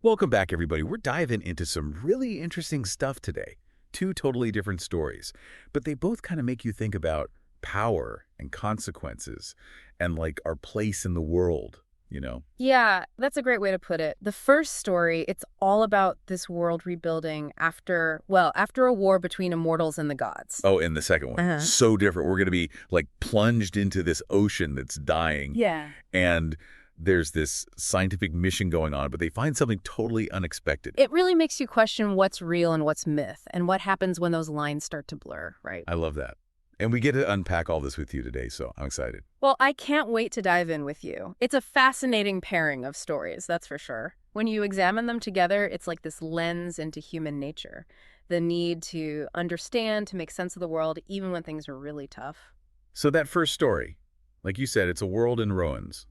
Welcome back, everybody. We're diving into some really interesting stuff today. Two totally different stories, but they both kind of make you think about power and consequences and like our place in the world. Yeah, that's a great way to put it. The first story, it's all about this world rebuilding after a war between immortals and the gods. Oh, and the second one, Uh-huh. so different. We're going to be like plunged into this ocean that's dying, Yeah. and there's this scientific mission going on, but they find something totally unexpected. It really makes you question what's real and what's myth and what happens when those lines start to blur, right? I love that. And we get to unpack all this with you today, so I'm excited. Well, I can't wait to dive in with you. It's a fascinating pairing of stories, that's for sure. When you examine them together, it's like this lens into human nature, the need to understand, to make sense of the world, even when things are really tough. So that first story, like you said, it's a world in ruins.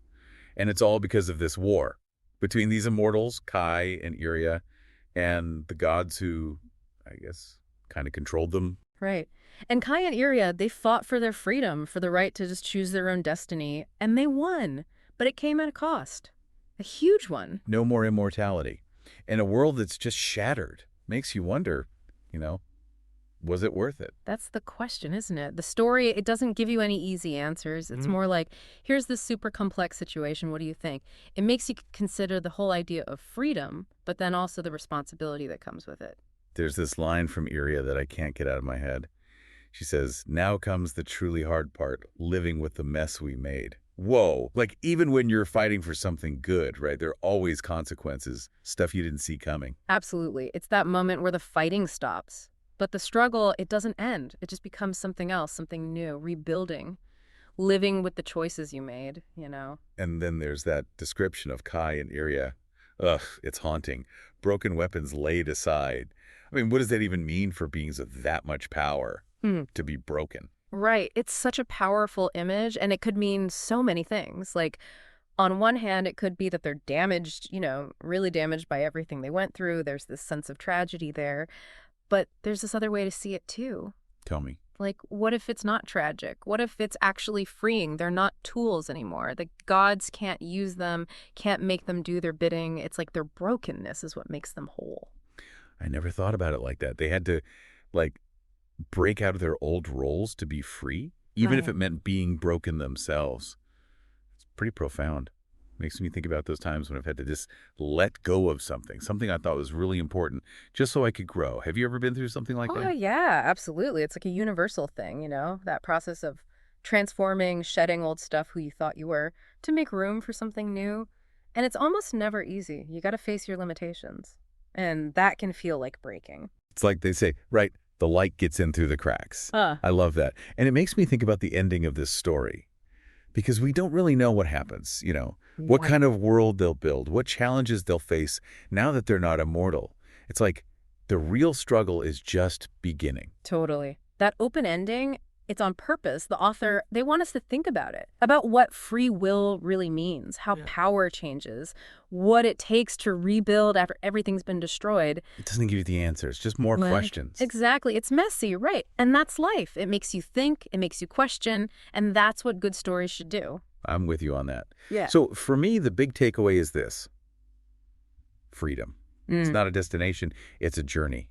And it's all because of this war between these immortals, Kai and Irya, and the gods who, I guess, kind of controlled them. Right. And Kai and Irya, they fought for their freedom, for the right to just choose their own destiny, and they won. But it came at a cost. A huge one. No more immortality. And a world that's just shattered. Makes you wonder, you know, was it worth it? That's the question, isn't it? The story, it doesn't give you any easy answers. It's more like, here's this super complex situation. What do you think? It makes you consider the whole idea of freedom, but then also the responsibility that comes with it. There's this line from Irya that I can't get out of my head. She says, "Now comes the truly hard part, living with the mess we made." Whoa. Like, even when you're fighting for something good, right, there are always consequences, stuff you didn't see coming. Absolutely. It's that moment where the fighting stops. But the struggle, it doesn't end. It just becomes something else, something new, rebuilding, living with the choices you made. And then there's that description of Kai and Irya. Ugh, it's haunting. Broken weapons laid aside. I mean, what does that even mean for beings of that much power to be broken? Right. It's such a powerful image, and it could mean so many things. Like, on one hand, it could be that they're damaged, really damaged by everything they went through. There's this sense of tragedy there. But there's this other way to see it, too. Tell me. Like, what if it's not tragic? What if it's actually freeing? They're not tools anymore. The gods can't use them, can't make them do their bidding. It's like their brokenness is what makes them whole. I never thought about it like that. They had to, like, break out of their old roles to be free, even if Right. it meant being broken themselves. It's pretty profound. Makes me think about those times when I've had to just let go of something I thought was really important, just so I could grow. Have you ever been through something like Oh, that? yeah, absolutely. It's like a universal thing, that process of transforming, shedding old stuff who you thought you were to make room for something new. And it's almost never easy. You got to face your limitations. And that can feel like breaking. It's like they say, right, the light gets in through the cracks. I love that. And it makes me think about the ending of this story, because we don't really know what happens, what Right. kind of world they'll build, what challenges they'll face now that they're not immortal. It's like the real struggle is just beginning. Totally. That open ending, it's on purpose. The author, they want us to think about it, about what free will really means, how power changes, what it takes to rebuild after everything's been destroyed. It doesn't give you the answers, just more Right. questions. Exactly. It's messy, right? And that's life. It makes you think, it makes you question, and that's what good stories should do. I'm with you on that. Yeah. So for me, the big takeaway is this: freedom. It's Mm. not a destination, it's a journey.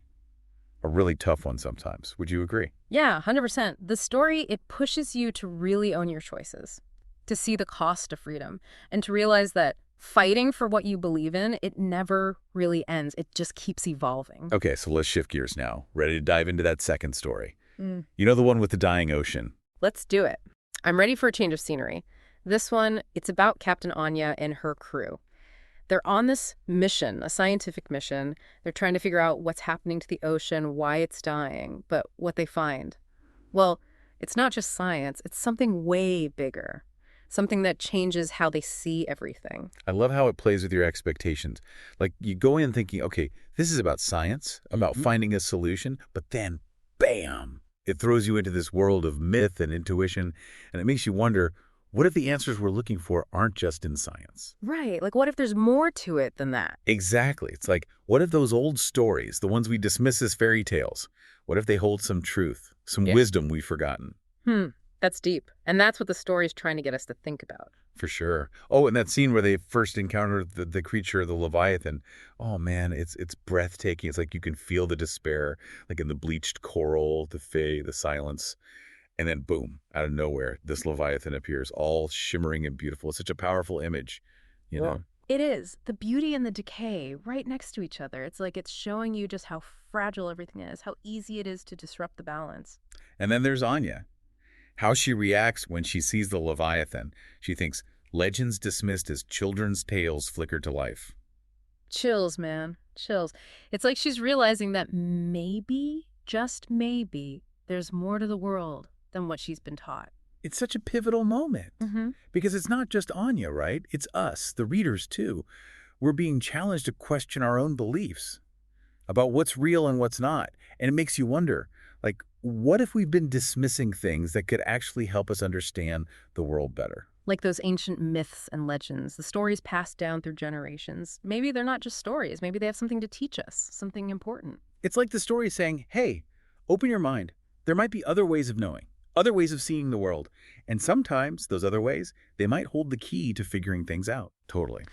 A really tough one sometimes. Would you agree? Yeah, 100%. The story, it pushes you to really own your choices, to see the cost of freedom, and to realize that fighting for what you believe in, it never really ends. It just keeps evolving. Okay, so let's shift gears now. Ready to dive into that second story? Mm. You know, the one with the dying ocean. Let's do it. I'm ready for a change of scenery. This one, it's about Captain Anya and her crew. They're on this mission, a scientific mission. They're trying to figure out what's happening to the ocean, why it's dying, but what they find. Well, it's not just science, it's something way bigger, something that changes how they see everything. I love how it plays with your expectations. Like, you go in thinking, okay, this is about science, about finding a solution, but then, bam, it throws you into this world of myth and intuition, and it makes you wonder, what if the answers we're looking for aren't just in science? Right, like what if there's more to it than that? Exactly. It's like, what if those old stories, the ones we dismiss as fairy tales, what if they hold some truth, some Yeah. wisdom we've forgotten? Hmm. That's deep. And that's what the story's trying to get us to think about. For sure. Oh, and that scene where they first encounter the creature, the Leviathan. Oh man, it's breathtaking. It's like you can feel the despair, like in the bleached coral, the silence, and then boom, out of nowhere, this Leviathan appears, all shimmering and beautiful. It's such a powerful image, you Well, know. it is. The beauty and the decay right next to each other. It's like it's showing you just how fragile everything is, how easy it is to disrupt the balance. And then there's Anya. How she reacts when she sees the Leviathan. She thinks legends dismissed as children's tales flicker to life. Chills, man. Chills. It's like she's realizing that maybe, just maybe, there's more to the world than what she's been taught. It's such a pivotal moment Mm-hmm. because it's not just Anya, right? It's us, the readers, too. We're being challenged to question our own beliefs about what's real and what's not. And it makes you wonder, like, what if we've been dismissing things that could actually help us understand the world better? Like those ancient myths and legends, the stories passed down through generations. Maybe they're not just stories. Maybe they have something to teach us, something important. It's like the story saying, hey, open your mind. There might be other ways of knowing, other ways of seeing the world. And sometimes those other ways, they might hold the key to figuring things out. Totally.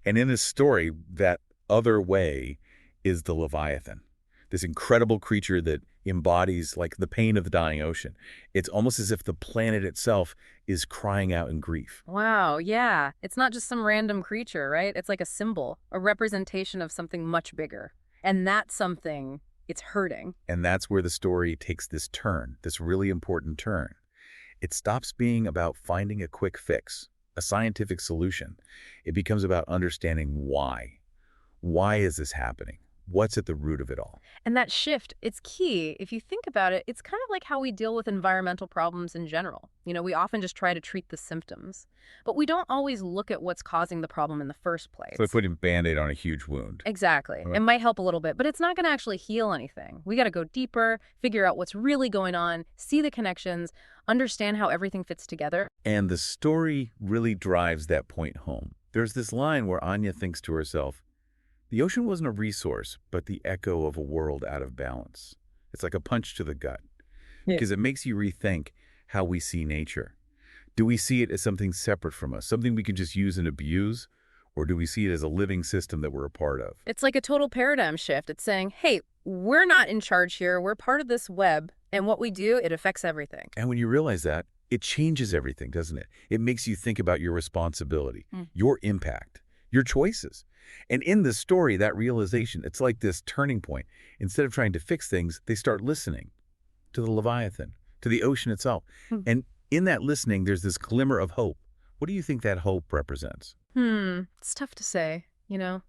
And in this story, that other way is the Leviathan, this incredible creature that embodies like the pain of the dying ocean. It's almost as if the planet itself is crying out in grief. Wow, yeah. It's not just some random creature, right? It's like a symbol, a representation of something much bigger. And that something, it's hurting. And that's where the story takes this turn, this really important turn. It stops being about finding a quick fix, a scientific solution. It becomes about understanding why. Why is this happening? What's at the root of it all? And that shift, it's key. If you think about it, it's kind of like how we deal with environmental problems in general. We often just try to treat the symptoms, but we don't always look at what's causing the problem in the first place. So like putting a Band-Aid on a huge wound. Exactly. Right. It might help a little bit, but it's not going to actually heal anything. We got to go deeper, figure out what's really going on, see the connections, understand how everything fits together. And the story really drives that point home. There's this line where Anya thinks to herself, the ocean wasn't a resource, but the echo of a world out of balance. It's like a punch to the gut, because it makes you rethink how we see nature. Do we see it as something separate from us, something we can just use and abuse, or do we see it as a living system that we're a part of? It's like a total paradigm shift. It's saying, hey, we're not in charge here. We're part of this web, and what we do, it affects everything. And when you realize that, it changes everything, doesn't it? It makes you think about your responsibility, your impact, your choices. And in the story, that realization, it's like this turning point. Instead of trying to fix things, they start listening to the Leviathan, to the ocean itself. And in that listening, there's this glimmer of hope. What do you think that hope represents? It's tough to say.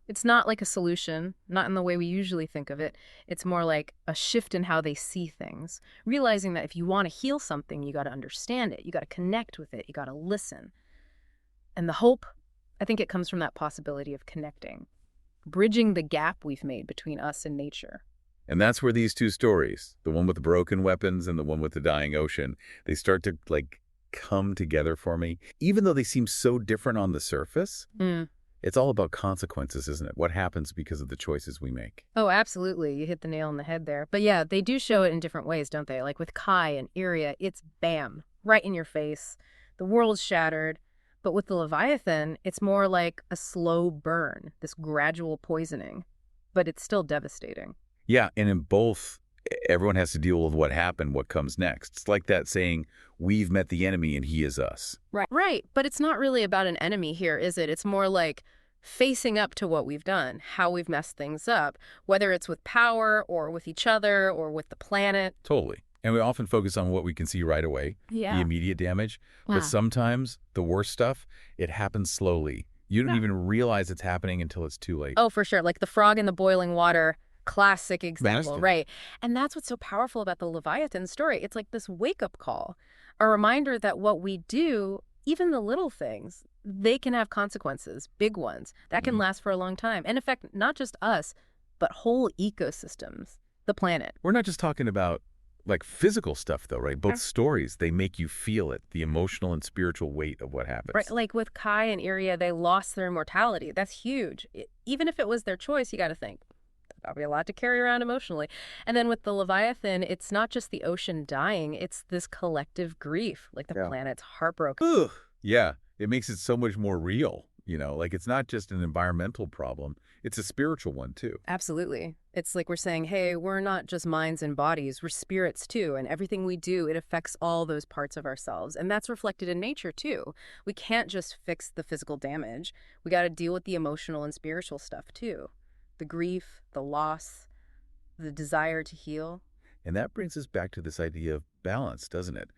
It's not like a solution, not in the way we usually think of it. It's more like a shift in how they see things, realizing that if you want to heal something, you got to understand it. You got to connect with it. You got to listen. And the hope, I think it comes from that possibility of connecting, bridging the gap we've made between us and nature. And that's where these two stories, the one with the broken weapons and the one with the dying ocean, they start to come together for me. Even though they seem so different on the surface, it's all about consequences, isn't it? What happens because of the choices we make. Oh, absolutely. You hit the nail on the head there. But yeah, they do show it in different ways, don't they? Like with Kai and Irya, it's bam, right in your face. The world's shattered. But with the Leviathan, it's more like a slow burn, this gradual poisoning. But it's still devastating. Yeah, and in both, everyone has to deal with what happened, what comes next. It's like that saying, we've met the enemy and he is us. Right. But it's not really about an enemy here, is it? It's more like facing up to what we've done, how we've messed things up, whether it's with power or with each other or with the planet. Totally. And we often focus on what we can see right away, the immediate damage. Wow. But sometimes the worst stuff, it happens slowly. You don't even realize it's happening until it's too late. Oh, for sure. Like the frog in the boiling water. Classic example, Master. right? And that's what's so powerful about the Leviathan story. It's like this wake-up call, a reminder that what we do, even the little things, they can have consequences, big ones, that can last for a long time and affect not just us, but whole ecosystems, the planet. We're not just talking about physical stuff though, right? Both stories, they make you feel it, the emotional and spiritual weight of what happens. Right, like with Kai and Irya, they lost their immortality. That's huge. Even if it was their choice, you got to think, That'll be a lot to carry around emotionally. And then with the Leviathan, it's not just the ocean dying, it's this collective grief, like the Yeah. planet's heartbroken. Ugh. Yeah, it makes it so much more real. Like it's not just an environmental problem, it's a spiritual one too. Absolutely. It's like we're saying, hey, we're not just minds and bodies, we're spirits too. And everything we do, it affects all those parts of ourselves. And that's reflected in nature too. We can't just fix the physical damage. We got to deal with the emotional and spiritual stuff too. The grief, the loss, the desire to heal. And that brings us back to this idea of balance, doesn't it?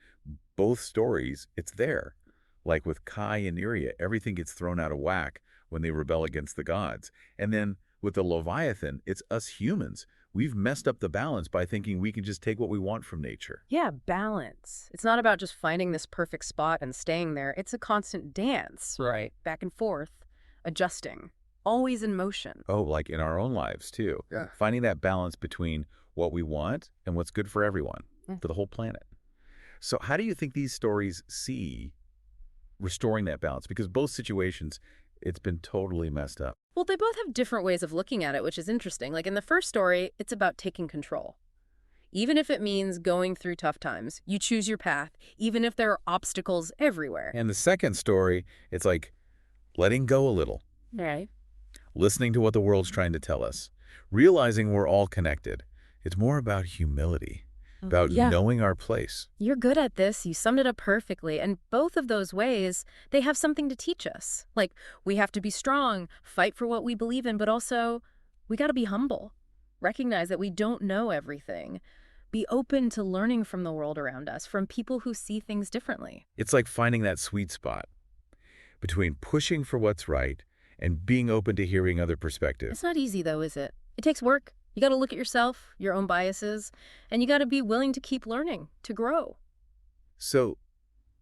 Both stories, it's there. Like with Kai and Irya, everything gets thrown out of whack when they rebel against the gods. And then with the Leviathan, it's us humans. We've messed up the balance by thinking we can just take what we want from nature. Yeah, balance. It's not about just finding this perfect spot and staying there. It's a constant dance, right? Back and forth, adjusting, always in motion. Oh, like in our own lives too. Yeah. Finding that balance between what we want and what's good for everyone, Mm. for the whole planet. So how do you think these stories see restoring that balance? Because both situations, it's been totally messed up. Well, they both have different ways of looking at it, which is interesting. Like in the first story, it's about taking control. Even if it means going through tough times, you choose your path, even if there are obstacles everywhere. And the second story, it's like letting go a little, Right. listening to what the world's trying to tell us, realizing we're all connected. It's more about humility, about Yeah. knowing our place. You're good at this. You summed it up perfectly. And both of those ways, they have something to teach us. Like, we have to be strong, fight for what we believe in, but also we got to be humble. Recognize that we don't know everything. Be open to learning from the world around us, from people who see things differently. It's like finding that sweet spot between pushing for what's right and being open to hearing other perspectives. It's not easy, though, is it? It takes work. You got to look at yourself, your own biases, and you got to be willing to keep learning, to grow. So,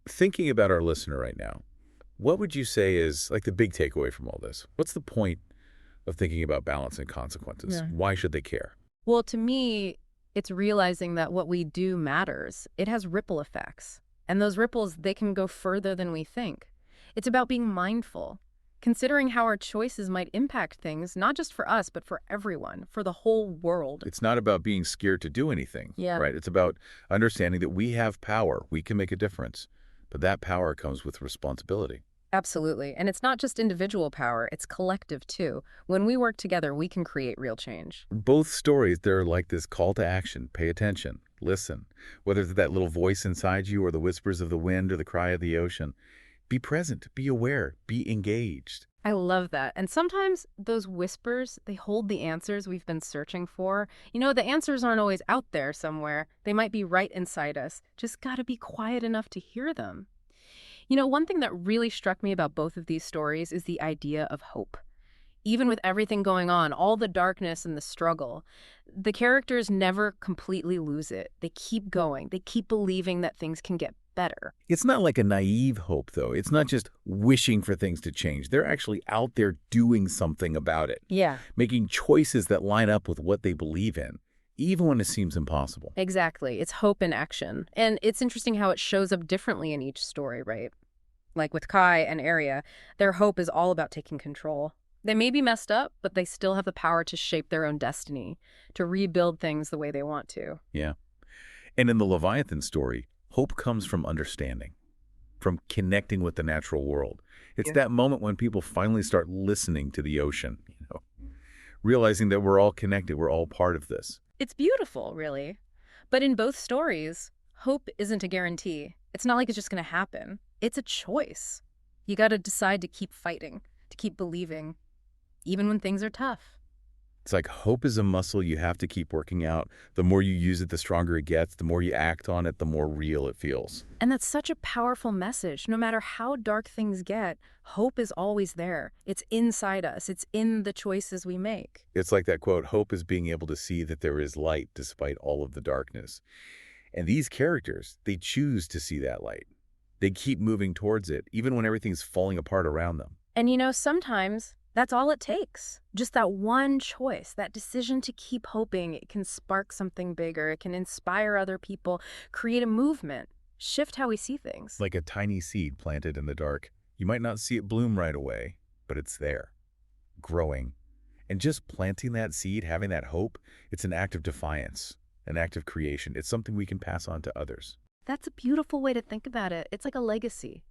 thinking about our listener right now, what would you say is like the big takeaway from all this? What's the point of thinking about balance and consequences? Yeah. Why should they care? Well, to me, it's realizing that what we do matters. It has ripple effects. And those ripples, they can go further than we think. It's about being mindful, considering how our choices might impact things, not just for us, but for everyone, for the whole world. It's not about being scared to do anything, Yeah. right? It's about understanding that we have power. We can make a difference. But that power comes with responsibility. Absolutely. And it's not just individual power, it's collective too. When we work together, we can create real change. Both stories, they're like this call to action. Pay attention. Listen. Whether it's that little voice inside you or the whispers of the wind or the cry of the ocean. Be present. Be aware. Be engaged. I love that. And sometimes those whispers, they hold the answers we've been searching for. You know, the answers aren't always out there somewhere. They might be right inside us. Just gotta be quiet enough to hear them. You know, one thing that really struck me about both of these stories is the idea of hope. Even with everything going on, all the darkness and the struggle, the characters never completely lose it. They keep going. They keep believing that things can get better. It's not like a naive hope, though. It's not just wishing for things to change. They're actually out there doing something about it, Yeah, making choices that line up with what they believe in, even when it seems impossible. exactly. It's hope in action. And it's interesting how it shows up differently in each story, right? Like with Kai and Arya, their hope is all about taking control. They may be messed up, but they still have the power to shape their own destiny, to rebuild things the way they want to. Yeah. And in the Leviathan story, hope comes from understanding, from connecting with the natural world. It's that moment when people finally start listening to the ocean, realizing that we're all connected, we're all part of this. It's beautiful, really. But in both stories, hope isn't a guarantee. It's not like it's just going to happen. It's a choice. You got to decide to keep fighting, to keep believing, even when things are tough. It's like hope is a muscle you have to keep working out. The more you use it, the stronger it gets. The more you act on it, the more real it feels. And that's such a powerful message. No matter how dark things get, hope is always there. It's inside us. It's in the choices we make. It's like that quote, hope is being able to see that there is light despite all of the darkness. And these characters, they choose to see that light. They keep moving towards it, even when everything's falling apart around them. And you know, sometimes that's all it takes. Just that one choice, that decision to keep hoping. It can spark something bigger. It can inspire other people, create a movement, shift how we see things. Like a tiny seed planted in the dark. You might not see it bloom right away, but it's there, growing, And just planting that seed, having that hope, it's an act of defiance, an act of creation. It's something we can pass on to others. That's a beautiful way to think about it. It's like a legacy.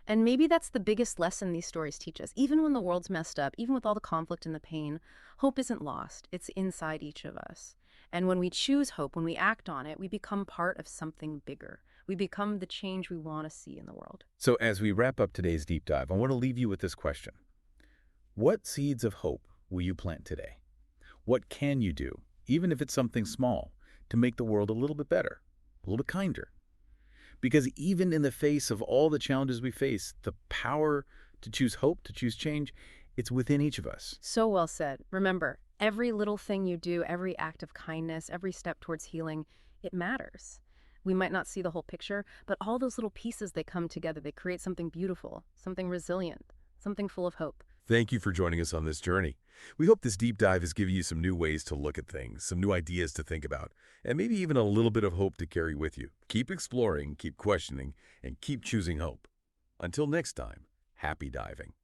And maybe that's the biggest lesson these stories teach us. Even when the world's messed up, even with all the conflict and the pain, hope isn't lost. It's inside each of us. And when we choose hope, when we act on it, we become part of something bigger. We become the change we want to see in the world. So as we wrap up today's deep dive, I want to leave you with this question. What seeds of hope will you plant today? What can you do, even if it's something small, to make the world a little bit better, a little bit kinder? Because even in the face of all the challenges we face, the power to choose hope, to choose change, it's within each of us. So well said. Remember, every little thing you do, every act of kindness, every step towards healing, it matters. We might not see the whole picture, but all those little pieces, they come together. They create something beautiful, something resilient, something full of hope. Thank you for joining us on this journey. We hope this deep dive has given you some new ways to look at things, some new ideas to think about, and maybe even a little bit of hope to carry with you. Keep exploring, keep questioning, and keep choosing hope. Until next time, happy diving.